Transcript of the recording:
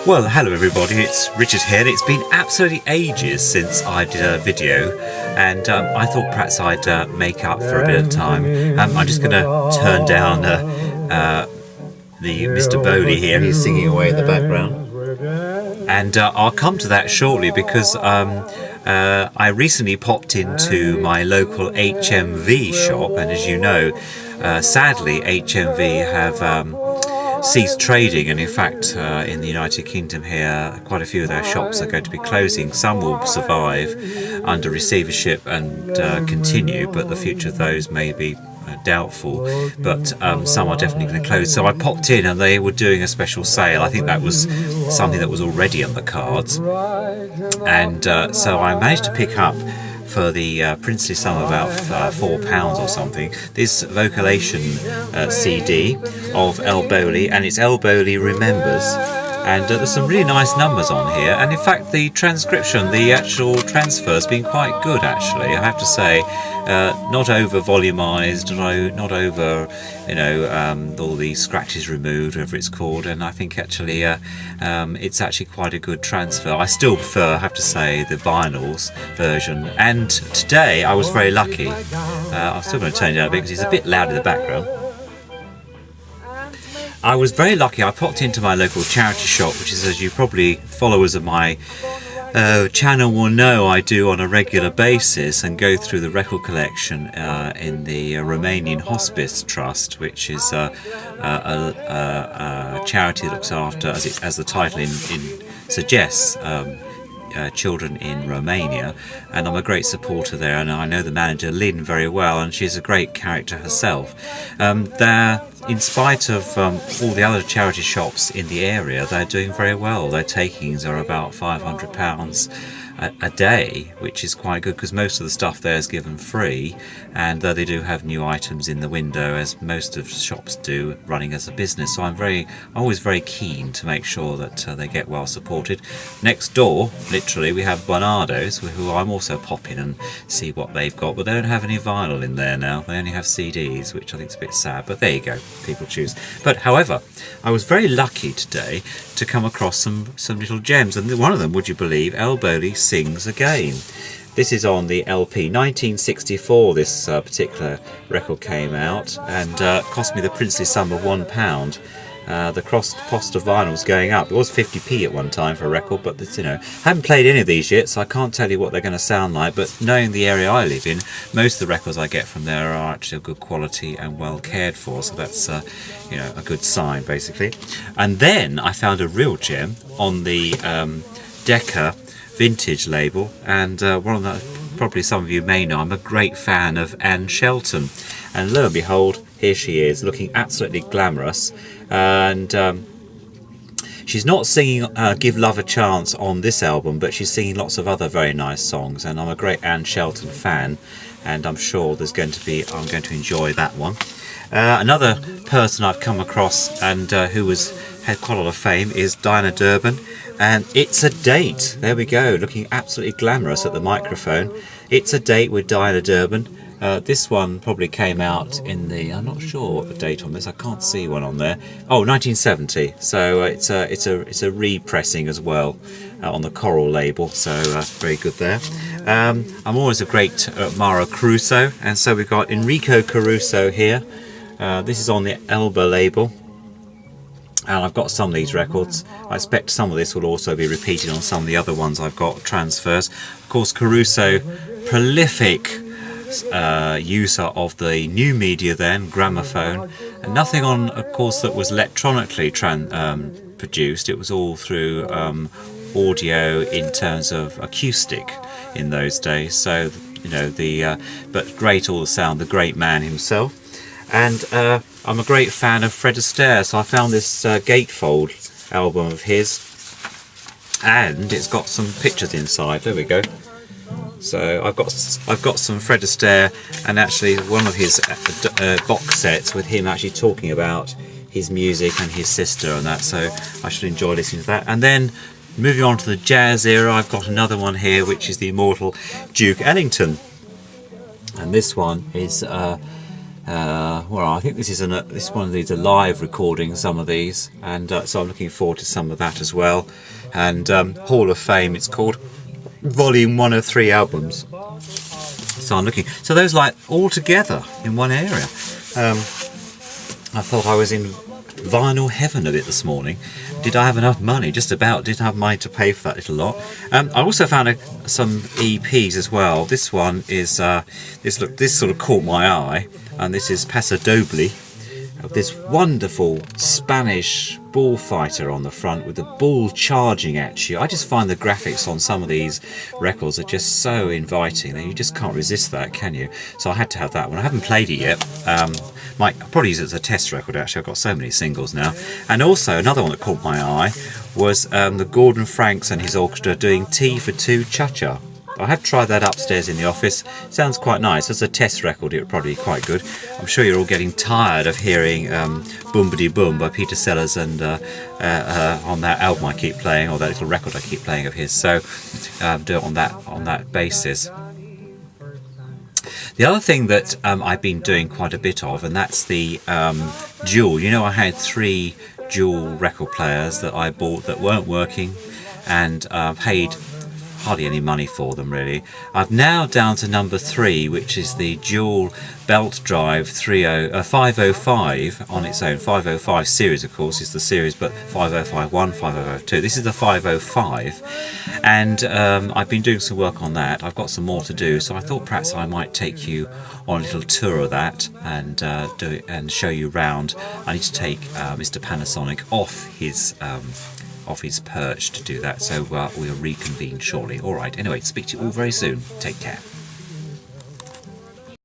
Well, hello everybody, it's Richard here. It's been absolutely ages since I did a video, and I thought perhaps I'd make up for a bit of time. I'm just going to turn down the Mr. Bowley here, he's singing away in the background. And I'll come to that shortly because I recently popped into my local HMV shop, and as you know, sadly HMV have ceased trading, and in fact in the United Kingdom here quite a few of their shops are going to be closing. Some will survive under receivership and continue, but the future of those may be doubtful, but some are definitely going to close. So I popped in and they were doing a special sale. I think that was something that was already on the cards, and so I managed to pick up for the princely sum of about £4 or something, this Vocalation CD of El Bowley, and it's El Bowley Remembers, and there's some really nice numbers on here, and in fact the transcription, the actual transfer has been quite good actually, I have to say. Not over volumized, not over, you know, all the scratches removed, whatever it's called, and I think actually it's actually quite a good transfer. I still prefer, I have to say, the vinyls version, and today I was very lucky. I'm still going to turn it down a bit because it's a bit loud in the background. I was very lucky. I popped into my local charity shop, which is, as you probably followers of my channel will know, I do on a regular basis, and go through the record collection in the Romanian Hospice Trust, which is a charity that looks after, as the title suggests, children in Romania, and I'm a great supporter there, and I know the manager Lynn very well, and she's a great character herself. They're, in spite of all the other charity shops in the area, they're doing very well. Their takings are about £500 a day, which is quite good because most of the stuff there is given free, and they do have new items in the window, as most of the shops do, running as a business. So I'm always very keen to make sure that they get well supported. Next door, literally, we have Barnardo's, who I'm also pop in and see what they've got, but they don't have any vinyl in there now. They only have CDs, which I think is a bit sad, but there you go, people choose. But however, I was very lucky today to come across some little gems, and one of them, would you believe, El Bowley Sings Again. This is on the LP 1964. This particular record came out, and cost me the princely sum of £1. The cost of vinyl's going up. It was 50p at one time for a record, but it's, you know, I haven't played any of these yet, so I can't tell you what they're going to sound like, but knowing the area I live in, most of the records I get from there are actually of good quality and well cared for, so that's you know, a good sign basically. And then I found a real gem on the Decca Vintage label, and one of the, probably some of you may know, I'm a great fan of Anne Shelton, and lo and behold, here she is, looking absolutely glamorous, and she's not singing Give Love a Chance on this album, but she's singing lots of other very nice songs, and I'm a great Anne Shelton fan, and I'm sure I'm going to enjoy that one. Another person I've come across, and who had quite a lot of fame, is Diana Durbin, and It's a Date. There we go, looking absolutely glamorous at the microphone. It's a Date with Diana Durbin. This one probably came out in the, I'm not sure what the date on this, I can't see one on there. Oh, 1970. So it's a repressing as well on the Coral label. So very good there. I'm always a great Mara Caruso, and so we've got Enrico Caruso here. This is on the Elba label, and I've got some of these records. I expect some of this will also be repeated on some of the other ones I've got transfers. Of course, Caruso, prolific user of the new media then, gramophone, and nothing on, of course, that was electronically produced. It was all through audio in terms of acoustic in those days, so you know, but great all the sound, the great man himself. And I'm a great fan of Fred Astaire, so I found this Gatefold album of his, and it's got some pictures inside. There we go. So I've got some Fred Astaire, and actually one of his box sets with him actually talking about his music and his sister and that, so I should enjoy listening to that. And then moving on to the jazz era, I've got another one here, which is the immortal Duke Ellington, and this one is Well, I think this is one of these are live recordings, some of these, and so I'm looking forward to some of that as well. And Hall of Fame, it's called, Volume 1 of 3 albums. So I'm looking. So those like all together in one area. I thought I was in vinyl heaven a bit this morning. Did I have enough money? Just about. Didn't have money to pay for that little lot. I also found some EPs as well. This one is this sort of caught my eye, and this is Paso Doble, of this wonderful Spanish bullfighter on the front with the bull charging at you. I just find the graphics on some of these records are just so inviting that you just can't resist that, can you? So I had to have that one. I haven't played it yet. I'll probably use it as a test record actually. I've got so many singles now. And also another one that caught my eye was the Gordon Franks and his orchestra doing Tea for Two Cha-Cha. I have tried that upstairs in the office. Sounds quite nice. As a test record, it would probably be quite good. I'm sure you're all getting tired of hearing Boombity Boom by Peter Sellers and on that album I keep playing, or that little record I keep playing of his. So do it on that basis. The other thing that I've been doing quite a bit of, and that's the Dual. You know, I had 3 Dual record players that I bought that weren't working, and paid hardly any money for them really. I've now down to number 3, which is the Dual Belt Drive 505 on its own. 505 series, of course, is the series, but 5051, 5052. This is the 505, and I've been doing some work on that. I've got some more to do, so I thought perhaps I might take you on a little tour of that and do it and show you round. I need to take Mr. Panasonic off his perch to do that, so we'll reconvene shortly. Alright, anyway, speak to you all very soon. Take care.